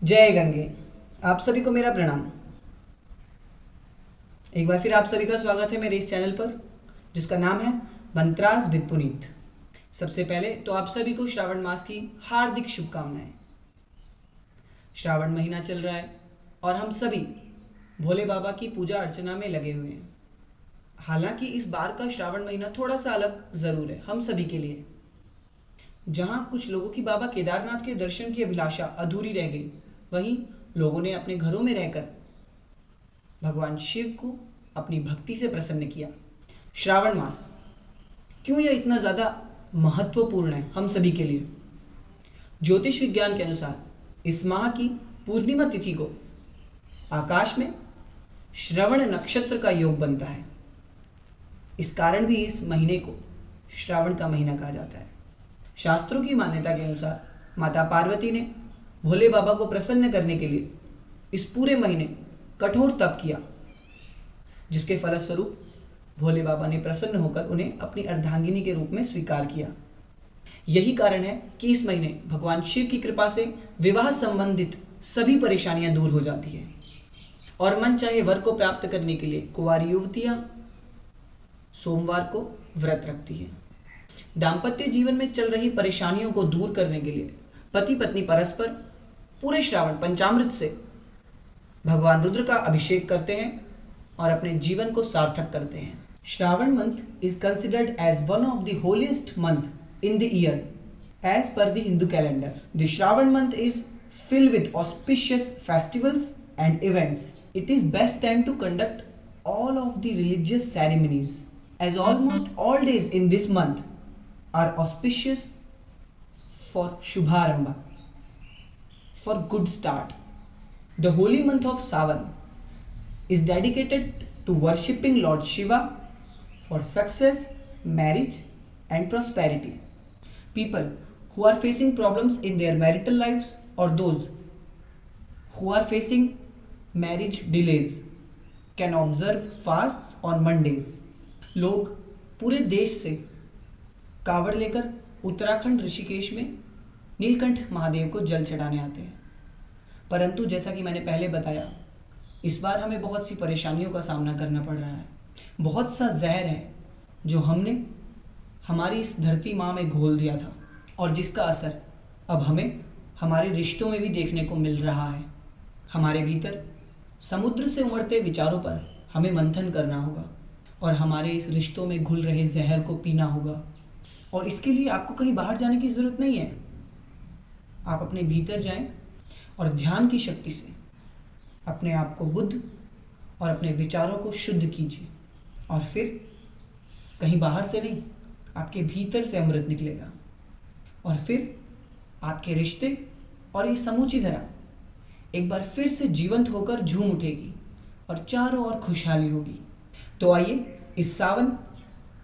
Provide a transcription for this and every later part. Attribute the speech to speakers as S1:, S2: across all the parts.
S1: जय गंगे। आप सभी को मेरा प्रणाम। एक बार फिर आप सभी का स्वागत है मेरे इस चैनल पर, जिसका नाम है मंत्रास विद पुनीत। सबसे पहले तो आप सभी को श्रावण मास की हार्दिक शुभकामनाएं। श्रावण महीना चल रहा है और हम सभी भोले बाबा की पूजा अर्चना में लगे हुए हैं। हालांकि इस बार का श्रावण महीना थोड़ा सा अलग जरूर है हम सभी के लिए। जहां कुछ लोगों की बाबा केदारनाथ के दर्शन की अभिलाषा अधूरी रह गई, वहीं लोगों ने अपने घरों में रहकर भगवान शिव को अपनी भक्ति से प्रसन्न किया। श्रावण मास क्यों यह इतना ज़्यादा महत्वपूर्ण है हम सभी के लिए? ज्योतिष विज्ञान के अनुसार इस माह की पूर्णिमा तिथि को आकाश में श्रवण नक्षत्र का योग बनता है। इस कारण भी इस महीने को श्रावण का महीना कहा जाता है। शास्त्रों की मान्यता के अनुसार माता पार्वती ने भोले बाबा को प्रसन्न करने के लिए इस पूरे महीने कठोर तप किया, जिसके फलस्वरूप भोले बाबा ने प्रसन्न होकर उन्हें अपनी अर्धांगिनी के रूप में स्वीकार किया। यही कारण है कि इस महीने भगवान शिव की कृपा से विवाह संबंधित सभी परेशानियां दूर हो जाती है और मन चाहे वर को प्राप्त करने के लिए कुंवारी युवतियां सोमवार को व्रत रखती हैं। दाम्पत्य जीवन में चल रही परेशानियों को दूर करने के लिए पति पत्नी परस्पर पूरे श्रावण पंचामृत से भगवान रुद्र का अभिषेक करते हैं और अपने जीवन को सार्थक करते हैं। Shravan month is considered as one of the holiest month in the year as per the Hindu calendar. The Shravan month is filled with auspicious festivals and events. It is best time to conduct all of the religious ceremonies, as almost all days in this month are auspicious for Shubharambha, for good start. The holy month of Sawan is dedicated to worshipping Lord Shiva for success, marriage and prosperity. People who are facing problems in their marital lives or those who are facing marriage delays can observe fasts on Mondays. लोग पूरे देश से कावड़ लेकर उत्तराखंड ऋषिकेश में नीलकंठ महादेव को जल चढ़ाने आते हैं, परंतु जैसा कि मैंने पहले बताया, इस बार हमें बहुत सी परेशानियों का सामना करना पड़ रहा है। बहुत सा जहर है जो हमने हमारी इस धरती माँ में घोल दिया था और जिसका असर अब हमें हमारे रिश्तों में भी देखने को मिल रहा है। हमारे भीतर समुद्र से उमड़ते विचारों पर हमें मंथन करना होगा और हमारे इस रिश्तों में घुल रहे जहर को पीना होगा। और इसके लिए आपको कहीं बाहर जाने की ज़रूरत नहीं है। आप अपने भीतर जाएं और ध्यान की शक्ति से अपने आप को बुद्ध और अपने विचारों को शुद्ध कीजिए और फिर कहीं बाहर से नहीं, आपके भीतर से अमृत निकलेगा और फिर आपके रिश्ते और ये समूची धरा एक बार फिर से जीवंत होकर झूम उठेगी और चारों ओर खुशहाली होगी। तो आइए इस सावन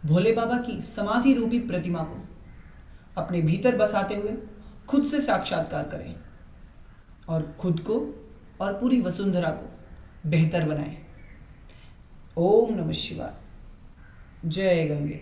S1: भोले बाबा की समाधि रूपी प्रतिमा को अपने भीतर बसाते हुए खुद से साक्षात्कार करें और खुद को और पूरी वसुंधरा को बेहतर बनाएं। ओम नमः शिवाय। जय गंगे।